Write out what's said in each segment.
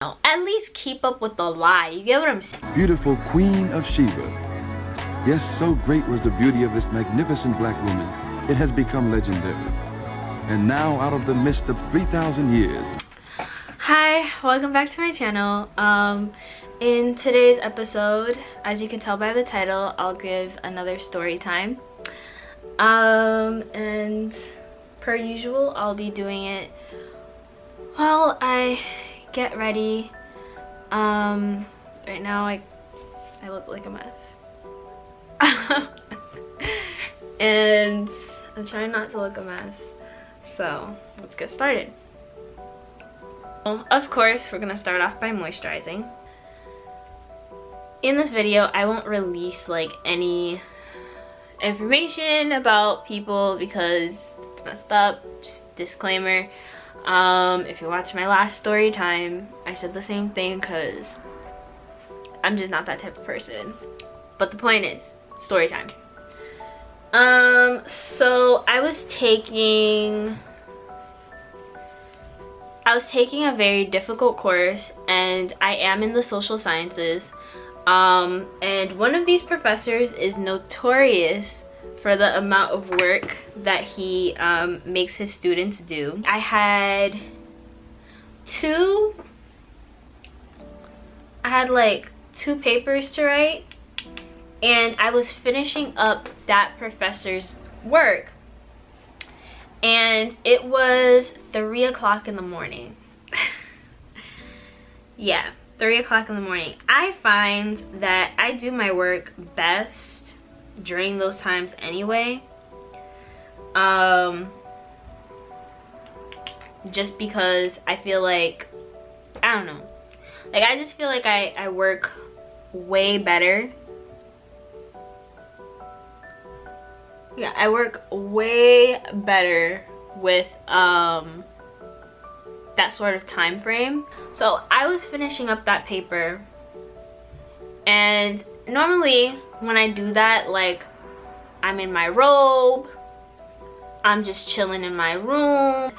At least keep up with the lie. You get what I'm saying? Beautiful Queen of Sheba. Yes, so great was the beauty of this magnificent black woman, it has become legendary. And now, out of the mist of 3,000 years. Hi, welcome back to my channel. In today's episode, as you can tell by the title, I'll give another story time. And per usual, I'll be doing it while I get ready. Right now I look like a mess. And I'm trying not to look a mess. So let's get started. Well, of course, we're gonna start off by moisturizing. In this video, I won't release like any information about people because it's messed up. Just disclaimer. If you watch my last story time, I said the same thing because I'm just not that type of person. But the point is, story time. So I was taking a very difficult course, and I am in the social sciences. And one of these professors is notorious for the amount of work that he makes his students do. I had like two papers to write, and I was finishing up that professor's work, and it was 3 o'clock in the morning. Yeah, 3 o'clock in the morning. I find that I do my work best during those times anyway. Just because I feel like, I don't know, like I just feel like I work way better. Yeah, I work way better with that sort of time frame. So I was finishing up that paper, and normally when I do that, like, I'm in my robe, I'm just chilling in my room,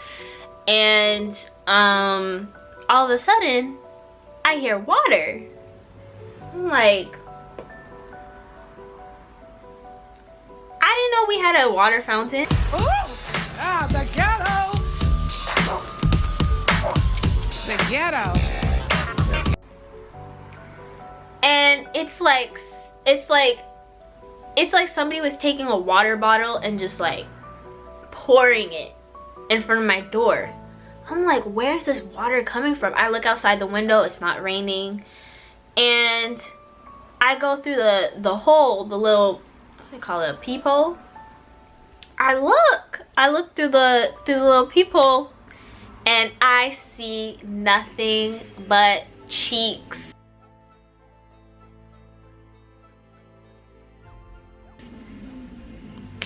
and all of a sudden I hear water. I'm like, I didn't know we had a water fountain. Ooh! Ah, the ghetto! The ghetto. And it's like somebody was taking a water bottle and just like pouring it in front of my door. I'm like, where's this water coming from? I look outside the window, it's not raining. And I go through the hole, the little, what do you call it, a peephole? I look through the little peephole, and I see nothing but cheeks.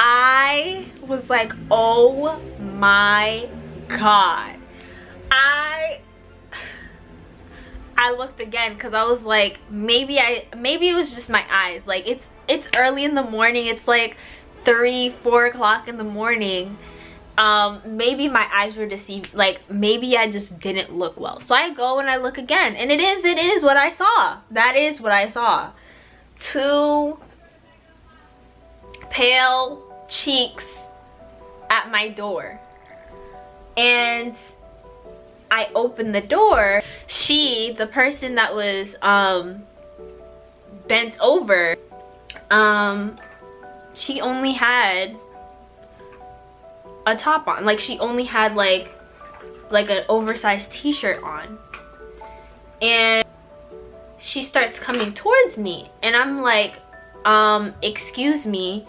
I was like, oh my god. I looked again because I was like, maybe it was just my eyes. Like, it's early in the morning. It's like 3-4 o'clock in the morning. Maybe my eyes were deceived. Like, maybe I just didn't look well. So I go and I look again, and it is what I saw. That is what I saw. Two pale cheeks at my door. And I opened the door. The person that was bent over, she only had a top on. Like, she only had like an oversized t-shirt on. And she starts coming towards me, and I'm like, excuse me.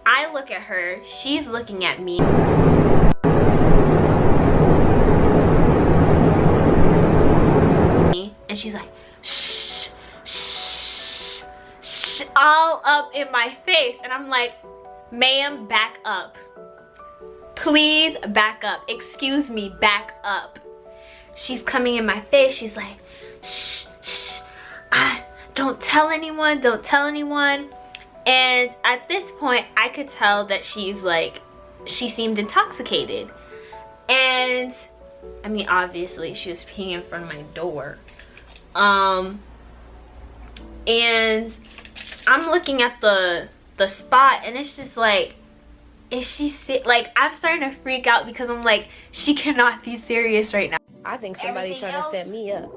I look at her, she's looking at me. And she's like, shh, shh, shh, all up in my face. And I'm like, ma'am, back up. Please back up. Excuse me, back up. She's coming in my face. She's like, shh, shh, don't tell anyone, don't tell anyone. And at this point, I could tell that she seemed intoxicated. And I mean, obviously she was peeing in front of my door. And I'm looking at the spot, and it's just like, is she like, I'm starting to freak out because I'm like, she cannot be serious right now. I think somebody's trying to set me up.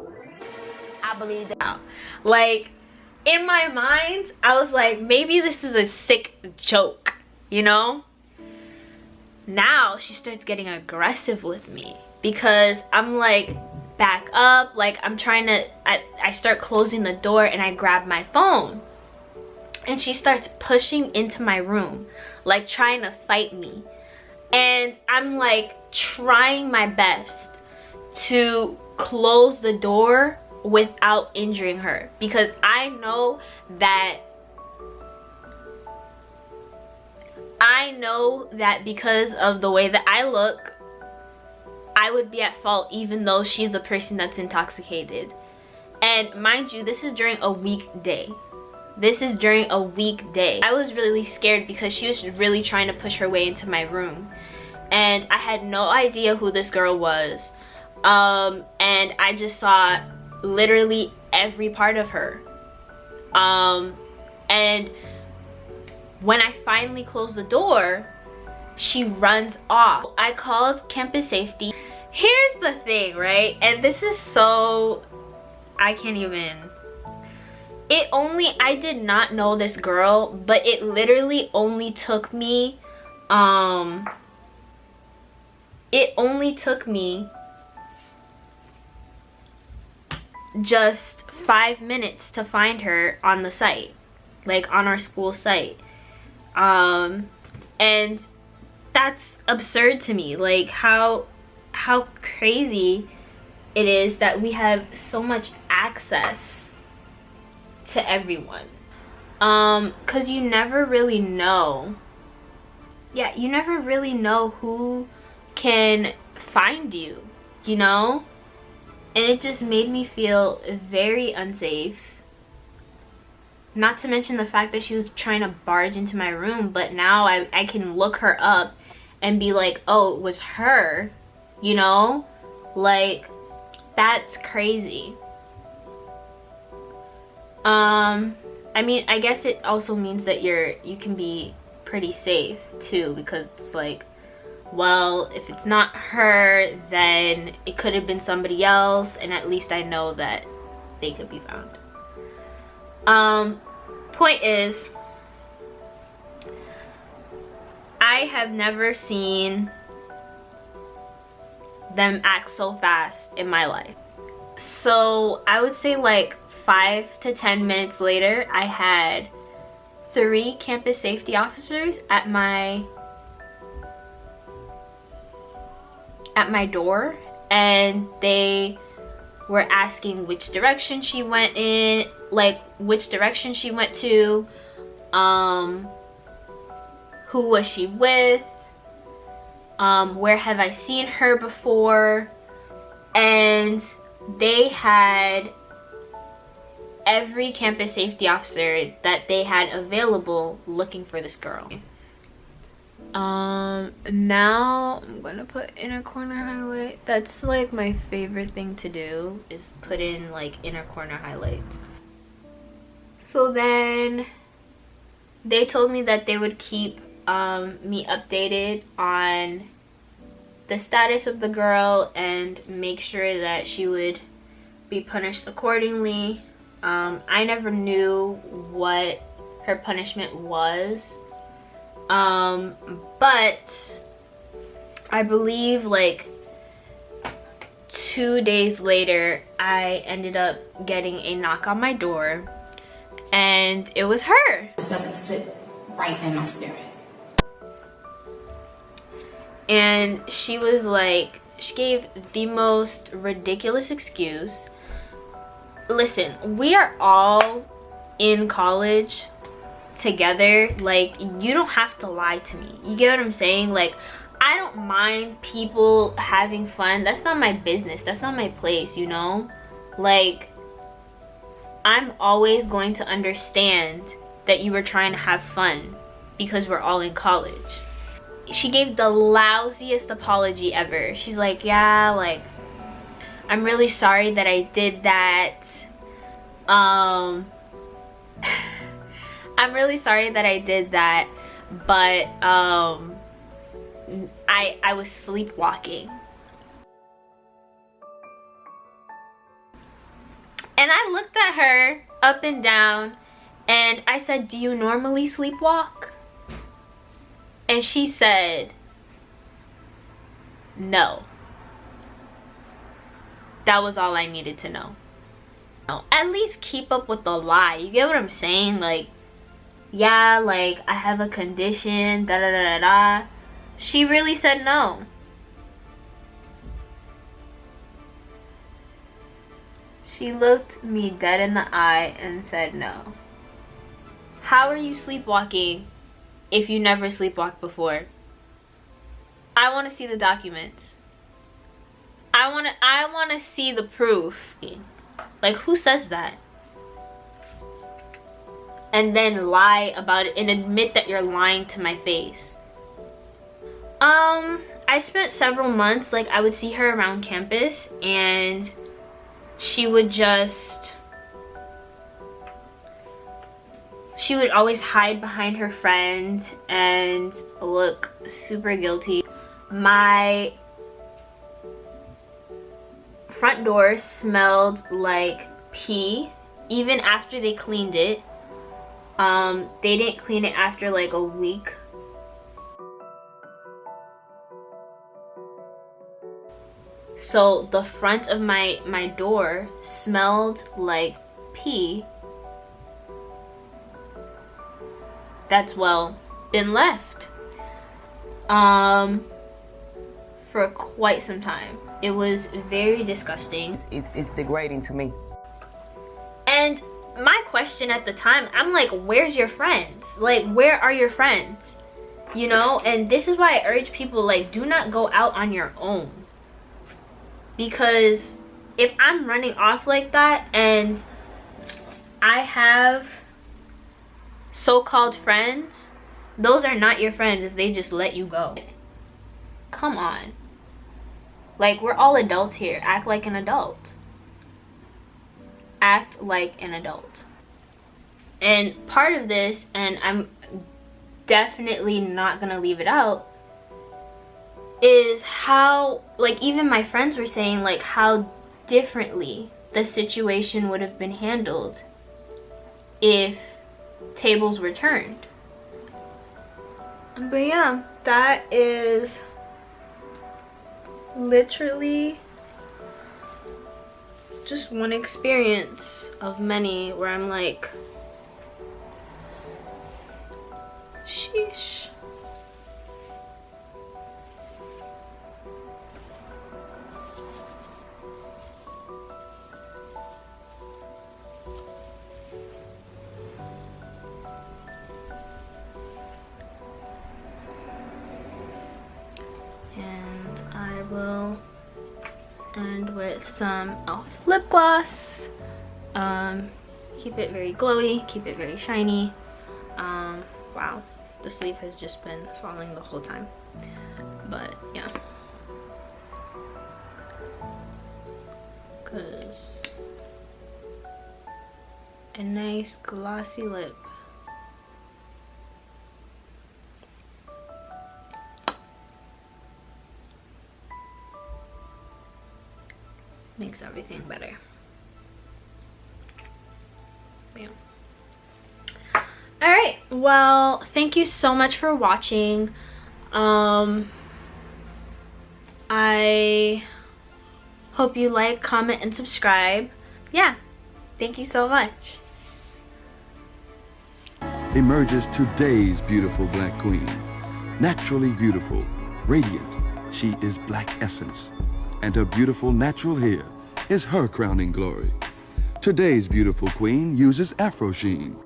I believe that. Like, in my mind, I was like, maybe this is a sick joke, you know? Now she starts getting aggressive with me because I'm like, back up, like I'm trying to, I start closing the door and I grab my phone. And she starts pushing into my room, like trying to fight me. And I'm like trying my best to close the door without injuring her, because I know that because of the way that I look, I would be at fault even though she's the person that's intoxicated. And mind you, this is during a weekday. I was really scared because she was really trying to push her way into my room. And I had no idea who this girl was. And I just saw literally every part of her. And when I finally closed the door, she runs off. I called campus safety. Here's the thing, right? And this is so, I can't even. I did not know this girl, but it literally only took me, just 5 minutes to find her on the site, like on our school site. And that's absurd to me, like how crazy it is that we have so much access to everyone. Cause you never really know. Yeah, you never really know who can find you, you know? And it just made me feel very unsafe. Not to mention the fact that she was trying to barge into my room, but now I can look her up and be like, oh, it was her, you know? Like, that's crazy. I mean, I guess it also means that you can be pretty safe too, because it's like, well, if it's not her, then it could have been somebody else, and at least I know that they could be found. Point is, I have never seen them act so fast in my life. So I would say like 5 to 10 minutes later, I had 3 campus safety officers at my door, and they were asking which direction she went in, like which direction she went to, who was she with, where have I seen her before, and they had every campus safety officer that they had available looking for this girl. Now I'm gonna put inner corner highlight. That's like my favorite thing to do, is put in like inner corner highlights. So then they told me that they would keep me updated on the status of the girl and make sure that she would be punished accordingly. I never knew what her punishment was, but I believe like 2 days later I ended up getting a knock on my door, and it was her. This doesn't sit right in my spirit. And she was like, she gave the most ridiculous excuse. Listen, we are all in college together. Like, you don't have to lie to me. You get what I'm saying? Like, I don't mind people having fun. That's not my business. That's not my place, you know? Like, I'm always going to understand that you were trying to have fun because we're all in college. she gave the lousiest apology ever. She's like, yeah, like, I'm really sorry that I did that. I'm really sorry that I did that, but I was sleepwalking. And I looked at her up and down and I said, do you normally sleepwalk? And she said, no. That was all I needed to know. At least keep up with the lie. You get what I'm saying? Like, yeah, like, I have a condition, da da da da da. She really said no. She looked me dead in the eye and said no. How are you sleepwalking if you never sleepwalked before? I want to see the documents. I want to see the proof. Like, who says that? And then lie about it and admit that you're lying to my face. I spent several months, like, I would see her around campus and she would always hide behind her friend and look super guilty. My front door smelled like pee even after they cleaned it. They didn't clean it after like a week. So the front of my door smelled like pee that's, well, been left for quite some time. It was very disgusting. It's degrading to me. And my question at the time, I'm like, where's your friends? Like, where are your friends? You know? And this is why I urge people, like, do not go out on your own. Because if I'm running off like that and I have so-called friends, those are not your friends if they just let you go. Come on. Like, we're all adults here. Act like an adult. Act like an adult. And part of this, and I'm definitely not gonna leave it out, is how, like, even my friends were saying, like, how differently the situation would have been handled if tables were turned. But yeah, that is literally just one experience of many where I'm like, sheesh. And I will end with some e.l.f. lip gloss. Keep it very glowy, keep it very shiny. Wow, the sleeve has just been falling the whole time. But yeah. Cause a nice glossy lip makes everything better. Bam. Alright, well, thank you so much for watching. I hope you like, comment, and subscribe. Yeah, thank you so much. Emerges today's beautiful black queen. Naturally beautiful, radiant, she is black essence. And her beautiful natural hair is her crowning glory. Today's beautiful queen uses Afro Shein.